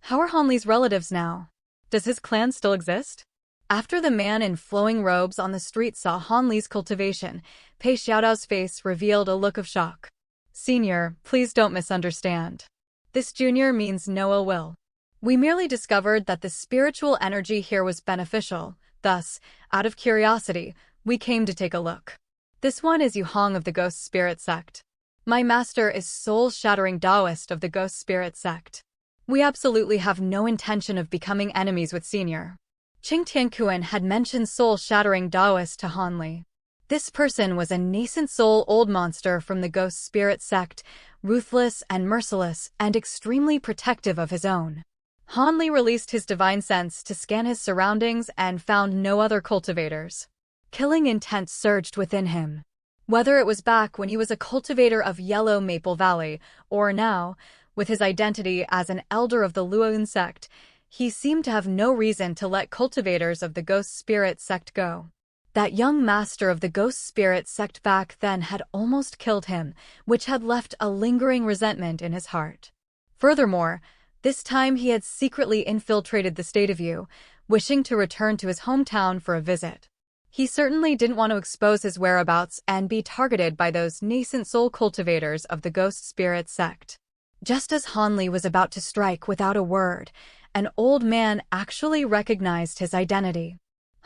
How are Hanley's relatives now? Does his clan still exist? After the man in flowing robes on the street saw Hanley's cultivation, Pei Xiaodao's face revealed a look of shock. Senior, please don't misunderstand. This junior means no ill will. We merely discovered that the spiritual energy here was beneficial. Thus, out of curiosity, we came to take a look. This one is Yu Hong of the Ghost Spirit Sect. My master is soul-shattering Taoist of the Ghost Spirit Sect. We absolutely have no intention of becoming enemies with Senior. Qing Tianquan had mentioned soul-shattering Taoist to Hanley. This person was a nascent soul old monster from the Ghost Spirit Sect, ruthless and merciless and extremely protective of his own. Hanley released his divine sense to scan his surroundings and found no other cultivators. Killing intent surged within him. Whether it was back when he was a cultivator of Yellow Maple Valley, or now, with his identity as an elder of the Luoyun sect, he seemed to have no reason to let cultivators of the Ghost Spirit Sect go. That young master of the Ghost Spirit Sect back then had almost killed him, which had left a lingering resentment in his heart. Furthermore, this time he had secretly infiltrated the state of Yu, wishing to return to his hometown for a visit. He certainly didn't want to expose his whereabouts and be targeted by those nascent soul cultivators of the Ghost Spirit Sect. Just as Hanley was about to strike without a word, an old man actually recognized his identity.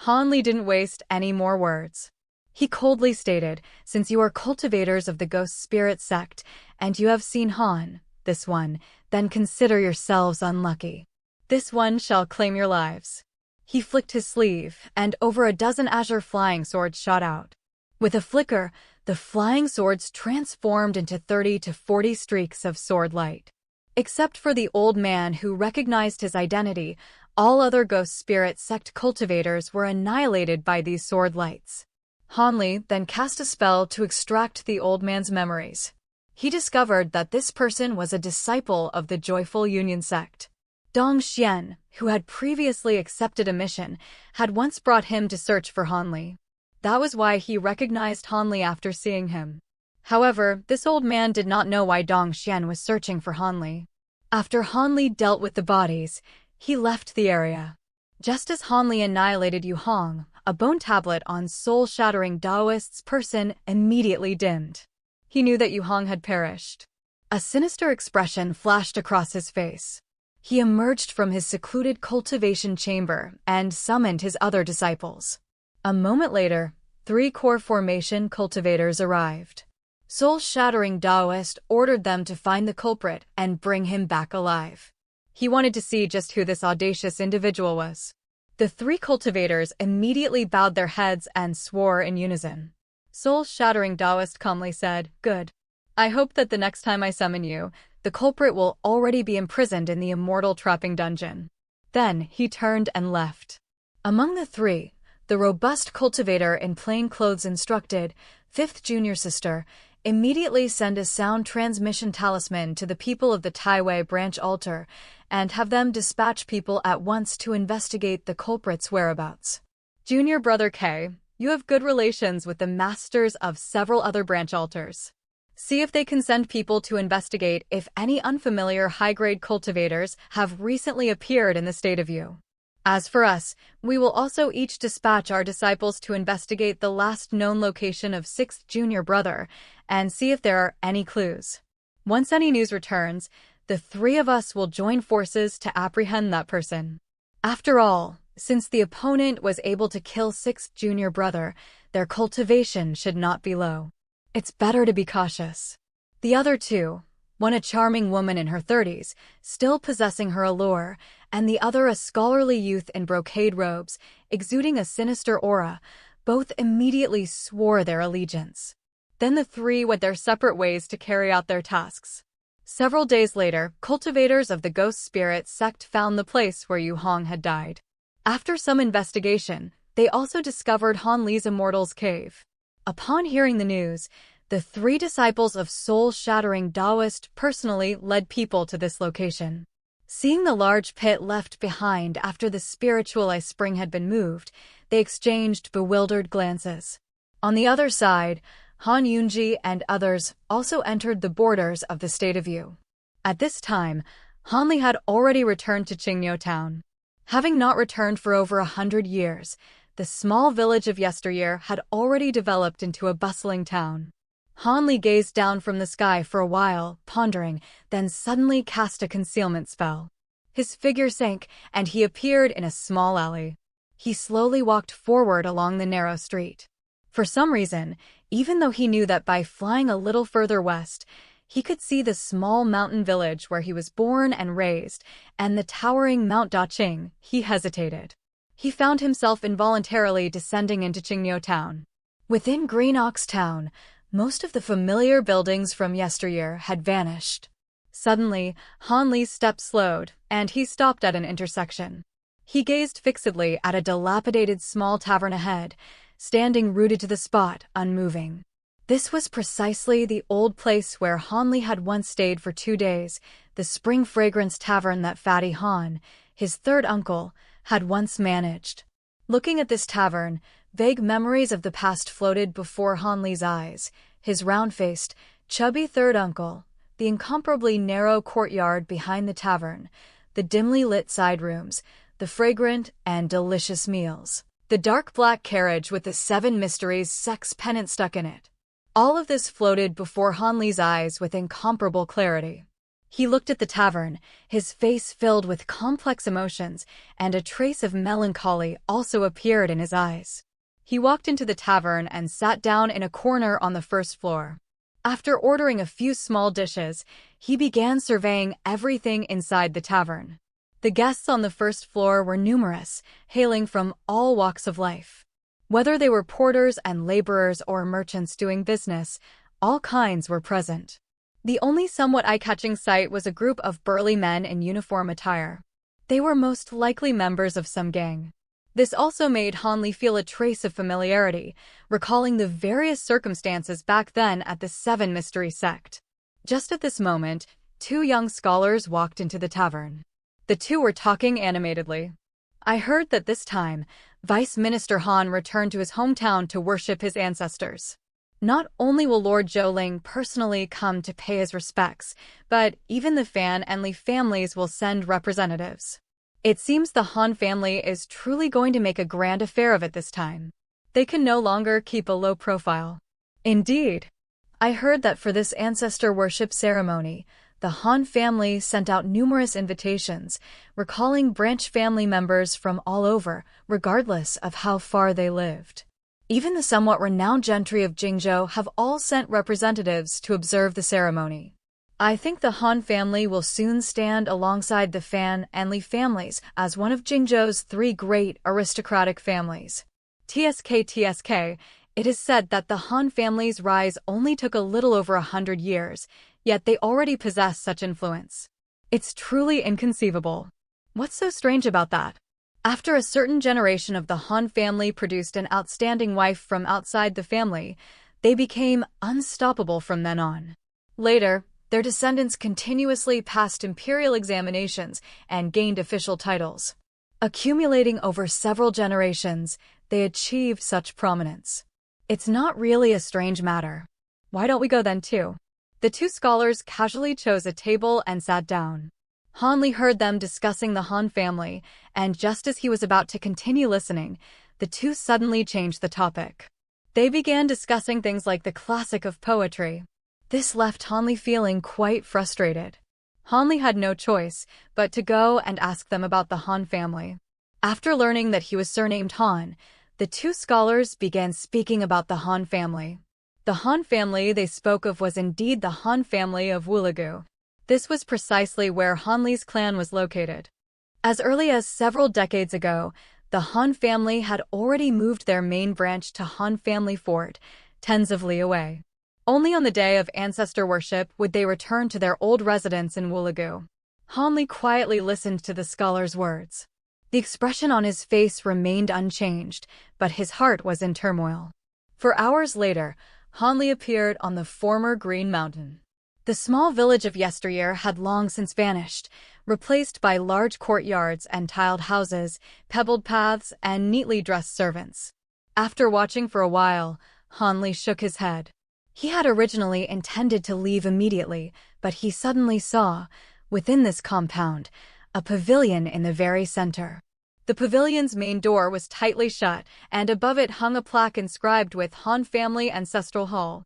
Hanley didn't waste any more words. He coldly stated, "Since you are cultivators of the Ghost Spirit Sect, and you have seen Han, this one, then consider yourselves unlucky. This one shall claim your lives." He flicked his sleeve, and over a dozen azure flying swords shot out. With a flicker, the flying swords transformed into 30 to 40 streaks of sword light. Except for the old man who recognized his identity, all other Ghost Spirit Sect cultivators were annihilated by these sword lights. Hanley then cast a spell to extract the old man's memories. He discovered that this person was a disciple of the Joyful Union sect. Dong Xian, who had previously accepted a mission, had once brought him to search for Hanley. That was why he recognized Hanley after seeing him. However, this old man did not know why Dong Xian was searching for Hanley. After Hanley dealt with the bodies, he left the area. Just as Hanley annihilated Yu Hong, a bone tablet on soul-shattering Taoist's person immediately dimmed. He knew that Yu Hong had perished. A sinister expression flashed across his face. He emerged from his secluded cultivation chamber and summoned his other disciples. A moment later, 3 core formation cultivators arrived. Soul-shattering Taoist ordered them to find the culprit and bring him back alive. He wanted to see just who this audacious individual was. The 3 cultivators immediately bowed their heads and swore in unison. Soul-shattering Taoist calmly said, "Good. I hope that the next time I summon you, the culprit will already be imprisoned in the immortal trapping dungeon." Then he turned and left. Among the 3, the robust cultivator in plain clothes instructed, 5th junior sister, immediately send a sound transmission talisman to the people of the Taiwei branch altar and have them dispatch people at once to investigate the culprit's whereabouts. Junior brother K, you have good relations with the masters of several other branch altars. See if they can send people to investigate if any unfamiliar high-grade cultivators have recently appeared in the state of Yu. As for us, we will also each dispatch our disciples to investigate the last known location of 6th junior brother and see if there are any clues. Once any news returns, the 3 of us will join forces to apprehend that person. After all, since the opponent was able to kill 6th junior brother, their cultivation should not be low. It's better to be cautious. The other 2, one a charming woman in her 30s, still possessing her allure, and the other a scholarly youth in brocade robes, exuding a sinister aura, both immediately swore their allegiance. Then the 3 went their separate ways to carry out their tasks. Several days later, cultivators of the Ghost Spirit Sect found the place where Yu Hong had died. After some investigation, they also discovered Hanley's Immortal's Cave. Upon hearing the news, the 3 disciples of soul-shattering Taoist personally led people to this location. Seeing the large pit left behind after the spiritual ice spring had been moved, they exchanged bewildered glances. On the other side, Han Yunji and others also entered the borders of the state of Yu. At this time, Hanley had already returned to Qingyo town. Having not returned for over 100 years, the small village of yesteryear had already developed into a bustling town. Hanley gazed down from the sky for a while, pondering, then suddenly cast a concealment spell. His figure sank, and he appeared in a small alley. He slowly walked forward along the narrow street. For some reason, even though he knew that by flying a little further west, he could see the small mountain village where he was born and raised, and the towering Mount Daqing, he hesitated. He found himself involuntarily descending into Qingyo town. Within Green Ox Town, most of the familiar buildings from yesteryear had vanished. Suddenly, Hanley's steps slowed, and he stopped at an intersection. He gazed fixedly at a dilapidated small tavern ahead, standing rooted to the spot, unmoving. This was precisely the old place where Hanley had once stayed for 2 days, the Spring Fragrance Tavern that Fatty Han, his third uncle, had once managed. Looking at this tavern, vague memories of the past floated before Hanley's eyes: his round-faced, chubby third uncle, the incomparably narrow courtyard behind the tavern, the dimly lit side rooms, the fragrant and delicious meals, the dark black carriage with the 7 mysteries Sect's pennant stuck in it. All of this floated before Hanley's eyes with incomparable clarity. He looked at the tavern, his face filled with complex emotions, and a trace of melancholy also appeared in his eyes. He walked into the tavern and sat down in a corner on the first floor. After ordering a few small dishes, he began surveying everything inside the tavern. The guests on the first floor were numerous, hailing from all walks of life. Whether they were porters and laborers or merchants doing business, all kinds were present. The only somewhat eye-catching sight was a group of burly men in uniform attire. They were most likely members of some gang. This also made Hanley feel a trace of familiarity, recalling the various circumstances back then at the 7 Mystery Sect. Just at this moment, 2 young scholars walked into the tavern. The 2 were talking animatedly. "I heard that this time, Vice Minister Han returned to his hometown to worship his ancestors. Not only will Lord Zhouling personally come to pay his respects, but even the Fan and Li families will send representatives. It seems the Han family is truly going to make a grand affair of it this time. They can no longer keep a low profile. Indeed. I heard that for this ancestor worship ceremony, the Han family sent out numerous invitations, recalling branch family members from all over, regardless of how far they lived. Even the somewhat renowned gentry of Jingzhou have all sent representatives to observe the ceremony. I think the Han family will soon stand alongside the Fan and Li families as one of Jingzhou's 3 great aristocratic families. TSK, it is said that the Han family's rise only took a little over 100 years, yet they already possess such influence. It's truly inconceivable. What's so strange about that? After a certain generation of the Han family produced an outstanding wife from outside the family, they became unstoppable from then on. Later, their descendants continuously passed imperial examinations and gained official titles. Accumulating over several generations, they achieved such prominence. It's not really a strange matter. Why don't we go then too? The 2 scholars casually chose a table and sat down. Hanley heard them discussing the Han family, and just as he was about to continue listening, the 2 suddenly changed the topic. They began discussing things like the classic of poetry. This left Hanley feeling quite frustrated. Hanley had no choice but to go and ask them about the Han family. After learning that he was surnamed Han, the 2 scholars began speaking about the Han family. The Han family they spoke of was indeed the Han family of Wulagu. This was precisely where Hanley's clan was located. As early as several decades ago, the Han family had already moved their main branch to Han Family Fort, tens of li away. Only on the day of ancestor worship would they return to their old residence in Wulagu. Hanley quietly listened to the scholar's words. The expression on his face remained unchanged, but his heart was in turmoil. For hours later, Hanley appeared on the former Green Mountain. The small village of yesteryear had long since vanished, replaced by large courtyards and tiled houses, pebbled paths, and neatly dressed servants. After watching for a while, Hanley shook his head. He had originally intended to leave immediately, but he suddenly saw, Within this compound, a pavilion in the very center. The pavilion's main door was tightly shut, and above it hung a plaque inscribed with Han Family Ancestral Hall.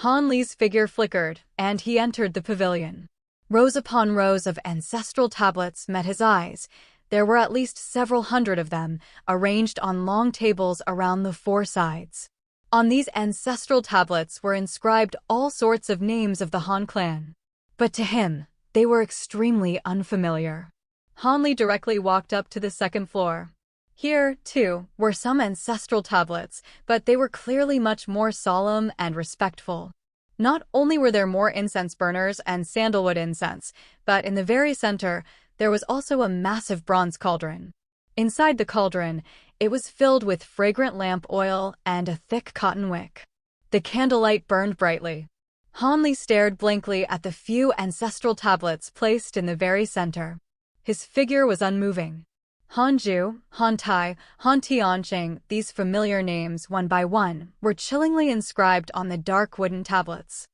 Hanley's figure flickered, and he entered the pavilion. Rows upon rows of ancestral tablets met his eyes. There were at least several hundred of them, arranged on long tables around the four sides. On these ancestral tablets were inscribed all sorts of names of the Han clan. But to him, they were extremely unfamiliar. Hanley directly walked up to the second floor. Here, too, were some ancestral tablets, but they were clearly much more solemn and respectful. Not only were there more incense burners and sandalwood incense, but in the very center, there was also a massive bronze cauldron. Inside the cauldron, it was filled with fragrant lamp oil and a thick cotton wick. The candlelight burned brightly. Hanley stared blankly at the few ancestral tablets placed in the very center. His figure was unmoving. Hanju, Hantai, Hantiancheng, these familiar names, one by one, were chillingly inscribed on the dark wooden tablets.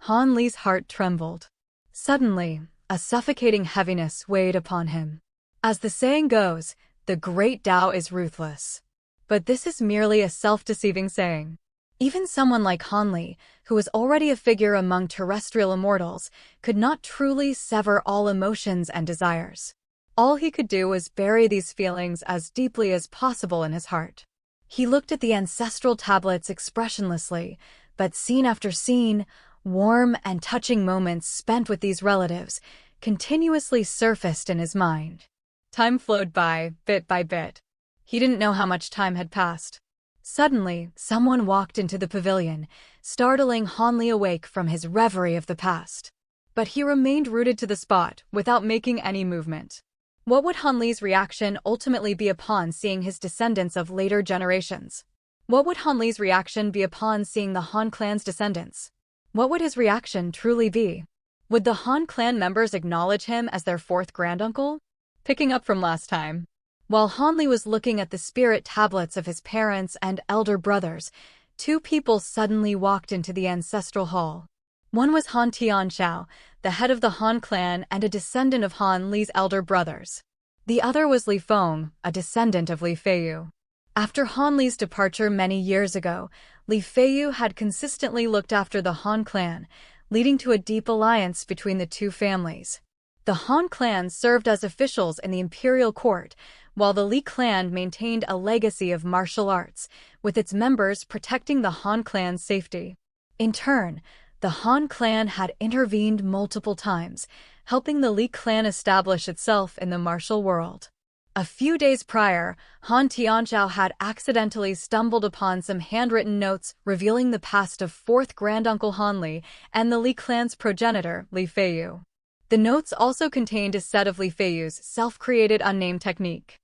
Hanley's heart trembled. Suddenly, a suffocating heaviness weighed upon him. As the saying goes, the great Tao is ruthless. But this is merely a self-deceiving saying. Even someone like Hanley, who was already a figure among terrestrial immortals, could not truly sever all emotions and desires. All he could do was bury these feelings as deeply as possible in his heart. He looked at the ancestral tablets expressionlessly, but scene after scene, warm and touching moments spent with these relatives, continuously surfaced in his mind. Time flowed by, bit by bit. He didn't know how much time had passed. Suddenly, someone walked into the pavilion, startling Hanley awake from his reverie of the past. But he remained rooted to the spot, without making any movement. What would Hanley's reaction ultimately be upon seeing his descendants of later generations? What would Hanley's reaction be upon seeing the Han clan's descendants? What would his reaction truly be? Would the Han clan members acknowledge him as their fourth granduncle? Picking up from last time. While Hanley was looking at the spirit tablets of his parents and elder brothers, two people suddenly walked into the ancestral hall. One was Han Tianxiao, the head of the Han clan and a descendant of Han Li's elder brothers. The other was Li Feng, a descendant of Li Feiyu. After Han Li's departure many years ago, Li Feiyu had consistently looked after the Han clan, leading to a deep alliance between the two families. The Han clan served as officials in the imperial court, while the Li clan maintained a legacy of martial arts, with its members protecting the Han clan's safety. In turn, the Han clan had intervened multiple times, helping the Li clan establish itself in the martial world. A few days prior, Han Tianxiao had accidentally stumbled upon some handwritten notes revealing the past of fourth granduncle Hanley and the Li clan's progenitor, Li Feiyu. The notes also contained a set of Li Feiyu's self-created unnamed technique.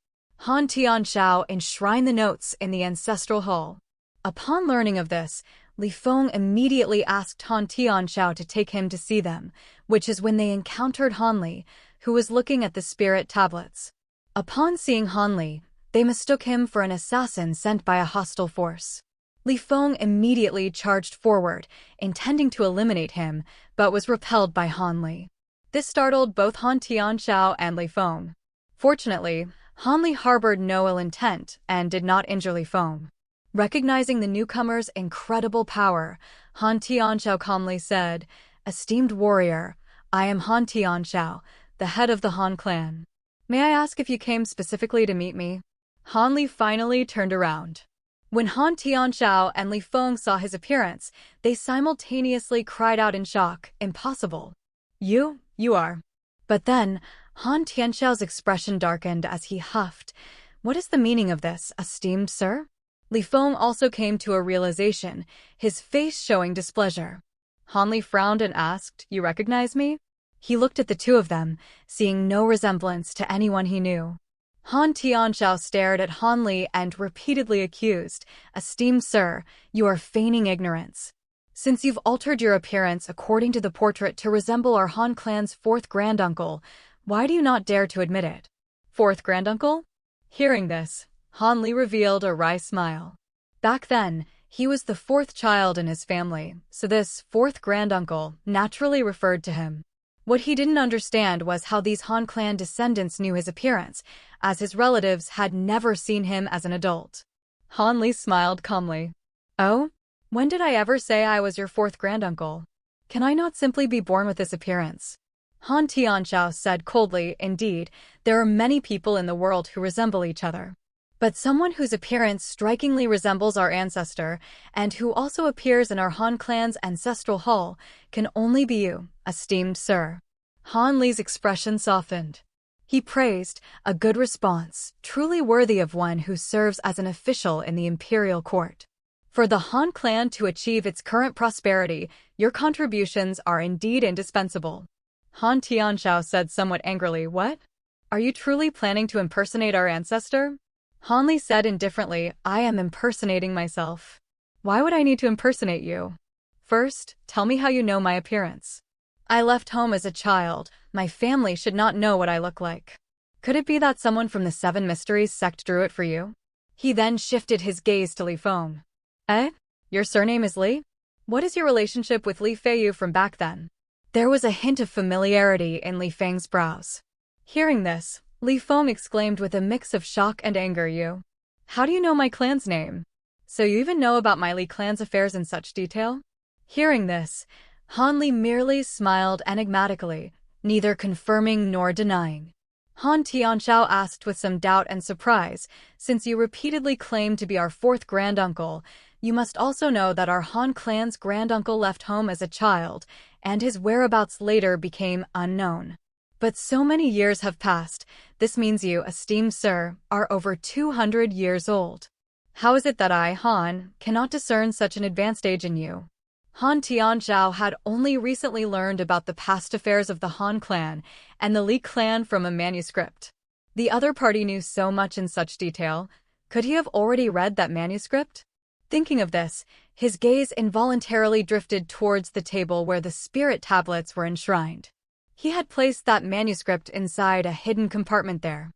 Han Tianxiao enshrined the notes in the ancestral hall. Upon learning of this, Li Feng immediately asked Han Tianxiao to take him to see them, which is when they encountered Hanley, who was looking at the spirit tablets. Upon seeing Hanley, they mistook him for an assassin sent by a hostile force. Li Feng immediately charged forward, intending to eliminate him, but was repelled by Hanley. This startled both Han Tianxiao and Li Feng. Fortunately, Hanley harbored no ill intent and did not injure Li Feng. Recognizing the newcomer's incredible power, Han Tianxiao calmly said, "Esteemed warrior, I am Han Tianxiao, the head of the Han clan. May I ask if you came specifically to meet me?" Hanley finally turned around. When Han Tianxiao and Li Feng saw his appearance, they simultaneously cried out in shock, "Impossible! You are." But then, Han Tianxiao's expression darkened as he huffed. "What is the meaning of this, esteemed sir?" Li Feng also came to a realization, his face showing displeasure. Hanley frowned and asked, "You recognize me?" He looked at the two of them, seeing no resemblance to anyone he knew. Han Tianxiao stared at Hanley and repeatedly accused, "Esteemed sir, you are feigning ignorance. Since you've altered your appearance according to the portrait to resemble our Han clan's fourth granduncle, why do you not dare to admit it?" "Fourth granduncle?" Hearing this, Hanley revealed a wry smile. Back then, he was the fourth child in his family, so this fourth granduncle naturally referred to him. What he didn't understand was how these Han clan descendants knew his appearance, as his relatives had never seen him as an adult. Hanley smiled calmly. Oh? When did I ever say I was your fourth granduncle? Can I not simply be born with this appearance? Han Tianxiao said coldly, indeed, there are many people in the world who resemble each other. But someone whose appearance strikingly resembles our ancestor, and who also appears in our Han clan's ancestral hall, can only be you, esteemed sir. Han Li's expression softened. He praised, a good response, truly worthy of one who serves as an official in the imperial court. For the Han clan to achieve its current prosperity, your contributions are indeed indispensable. Han Tianxiao said somewhat angrily, what? Are you truly planning to impersonate our ancestor? Hanley said indifferently, I am impersonating myself. Why would I need to impersonate you? First, tell me how you know my appearance. I left home as a child. My family should not know what I look like. Could it be that someone from the Seven Mysteries sect drew it for you? He then shifted his gaze to Li Feng. Eh? Your surname is Li? What is your relationship with Li Feiyu from back then? There was a hint of familiarity in Li Feng's brows. Hearing this, Li Feng exclaimed with a mix of shock and anger, you. How do you know my clan's name? So you even know about my Li clan's affairs in such detail? Hearing this, Han Li merely smiled enigmatically, neither confirming nor denying. Han Tianxiao asked with some doubt and surprise, since you repeatedly claim to be our fourth granduncle, you must also know that our Han clan's granduncle left home as a child, and his whereabouts later became unknown. But so many years have passed, this means you, esteemed sir, are over 200 years old. How is it that I, Han, cannot discern such an advanced age in you? Han Tianxiao had only recently learned about the past affairs of the Han clan and the Li clan from a manuscript. The other party knew so much in such detail. Could he have already read that manuscript? Thinking of this, his gaze involuntarily drifted towards the table where the spirit tablets were enshrined. He had placed that manuscript inside a hidden compartment there.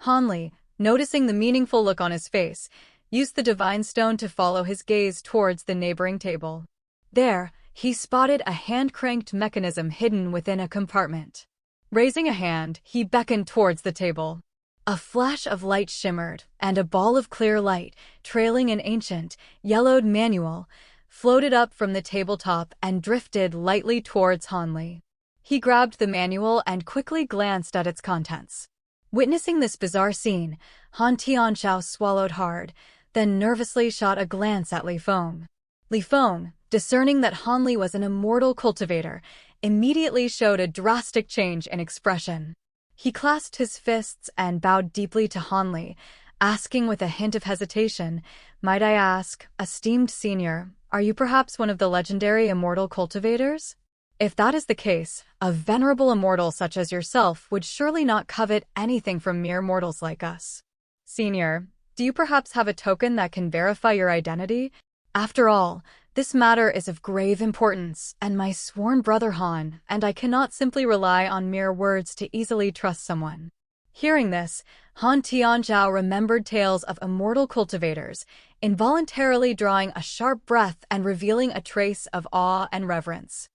Hanley, noticing the meaningful look on his face, used the divine stone to follow his gaze towards the neighboring table. There, he spotted a hand-cranked mechanism hidden within a compartment. Raising a hand, he beckoned towards the table. A flash of light shimmered, and a ball of clear light, trailing an ancient, yellowed manual, floated up from the tabletop and drifted lightly towards Hanley. He grabbed the manual and quickly glanced at its contents. Witnessing this bizarre scene, Han Tianxiao swallowed hard, then nervously shot a glance at Li Feng. Li Feng, discerning that Hanley was an immortal cultivator, immediately showed a drastic change in expression. He clasped his fists and bowed deeply to Hanley, asking with a hint of hesitation, might I ask, esteemed senior, are you perhaps one of the legendary immortal cultivators? If that is the case, a venerable immortal such as yourself would surely not covet anything from mere mortals like us. Senior, do you perhaps have a token that can verify your identity? After all, this matter is of grave importance, and my sworn brother Han, and I cannot simply rely on mere words to easily trust someone. Hearing this, Han Tianxiao remembered tales of immortal cultivators, involuntarily drawing a sharp breath and revealing a trace of awe and reverence.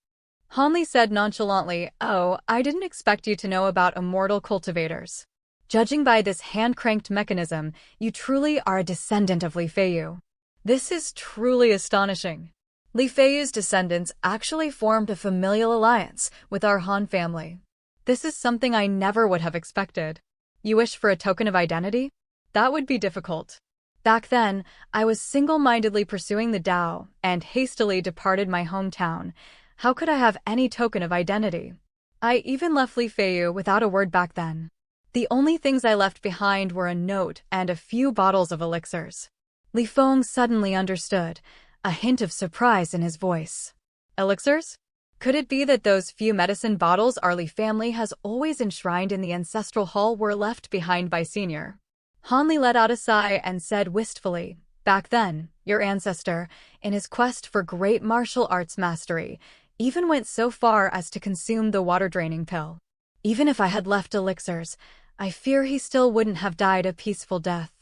Hanley said nonchalantly, oh, I didn't expect you to know about immortal cultivators. Judging by this hand-cranked mechanism, you truly are a descendant of Li Feiyu. This is truly astonishing. Li Feiyu's descendants actually formed a familial alliance with our Han family. This is something I never would have expected. You wish for a token of identity? That would be difficult. Back then, I was single-mindedly pursuing the Tao and hastily departed my hometown. How could I have any token of identity? I even left Li Feiyu without a word back then. The only things I left behind were a note and a few bottles of elixirs. Li Feng suddenly understood, a hint of surprise in his voice. Elixirs? Could it be that those few medicine bottles our Li family has always enshrined in the ancestral hall were left behind by Senior? Hanley let out a sigh and said wistfully, back then, your ancestor, in his quest for great martial arts mastery, even went so far as to consume the water-draining pill. Even if I had left elixirs, I fear he still wouldn't have died a peaceful death.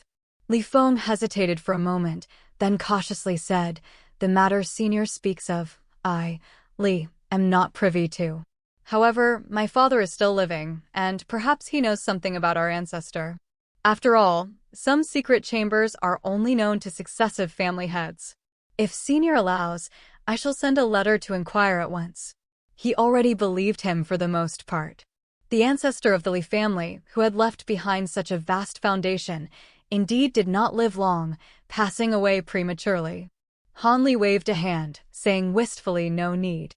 Li Feng hesitated for a moment, then cautiously said, the matter Senior speaks of, I, Li, am not privy to. However, my father is still living, and perhaps he knows something about our ancestor. After all, some secret chambers are only known to successive family heads. If Senior allows, I shall send a letter to inquire at once. He already believed him for the most part. The ancestor of the Li family, who had left behind such a vast foundation, indeed did not live long, passing away prematurely. Hanley waved a hand, saying wistfully no need.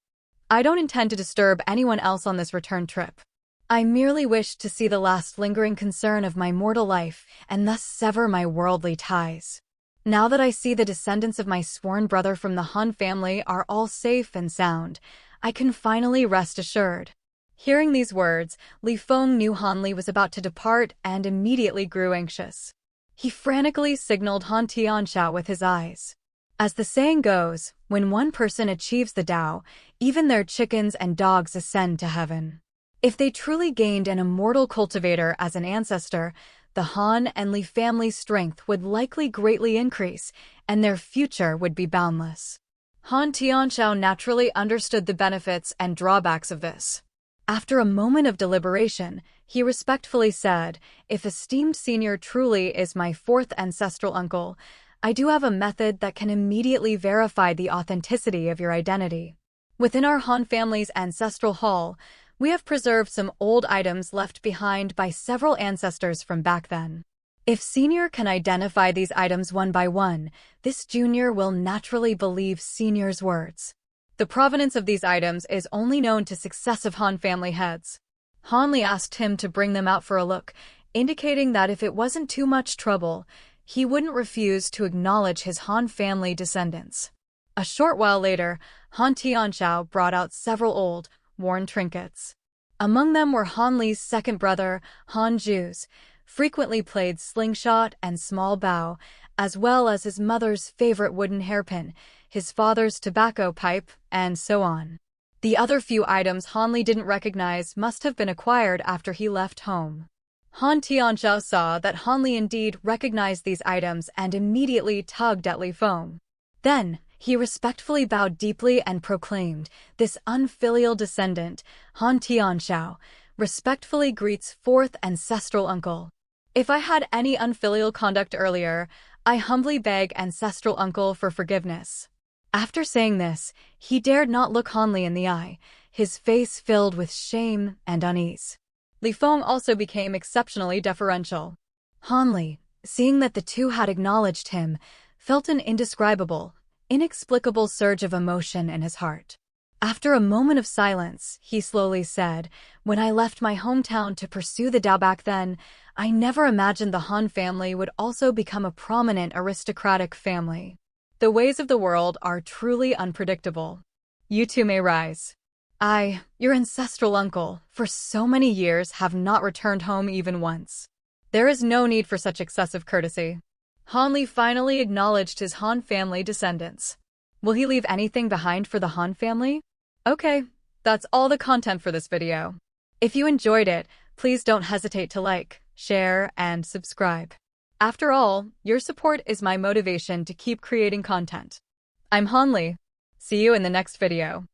I don't intend to disturb anyone else on this return trip. I merely wish to see the last lingering concern of my mortal life and thus sever my worldly ties. Now that I see the descendants of my sworn brother from the Han family are all safe and sound, I can finally rest assured. Hearing these words, Li Feng knew Hanley was about to depart and immediately grew anxious. He frantically signaled Han Tianxiao with his eyes. As the saying goes, when one person achieves the Tao, even their chickens and dogs ascend to heaven. If they truly gained an immortal cultivator as an ancestor, the Han and Li family's strength would likely greatly increase, and their future would be boundless. Han Tianxiao naturally understood the benefits and drawbacks of this. After a moment of deliberation, he respectfully said, "If esteemed Senior truly is my fourth ancestral uncle, I do have a method that can immediately verify the authenticity of your identity. Within our Han family's ancestral hall, we have preserved some old items left behind by several ancestors from back then. If Senior can identify these items one by one, this Junior will naturally believe Senior's words. The provenance of these items is only known to successive Han family heads." Hanley asked him to bring them out for a look, indicating that if it wasn't too much trouble, he wouldn't refuse to acknowledge his Han family descendants. A short while later, Han Tianxiao brought out several old, worn trinkets. Among them were Hanley's second brother, Han Ju's, frequently played slingshot and small bow, as well as his mother's favorite wooden hairpin, his father's tobacco pipe, and so on. The other few items Hanley didn't recognize must have been acquired after he left home. Han Tianxiao saw that Hanley indeed recognized these items and immediately tugged at Li Feng. Then, he respectfully bowed deeply and proclaimed, "This unfilial descendant, Han Tianxiao, respectfully greets fourth ancestral uncle. If I had any unfilial conduct earlier, I humbly beg ancestral uncle for forgiveness." After saying this, he dared not look Hanley in the eye, his face filled with shame and unease. Li Feng also became exceptionally deferential. Hanley, seeing that the two had acknowledged him, felt an indescribable, inexplicable surge of emotion in his heart. After a moment of silence, he slowly said, "When I left my hometown to pursue the Tao back then, I never imagined the Han family would also become a prominent aristocratic family. The ways of the world are truly unpredictable. You too may rise. I, your ancestral uncle, for so many years have not returned home even once. There is no need for such excessive courtesy." Hanley finally acknowledged his Han family descendants. Will he leave anything behind for the Han family? Okay, that's all the content for this video. If you enjoyed it, please don't hesitate to like, share, and subscribe. After all, your support is my motivation to keep creating content. I'm Hanley. See you in the next video.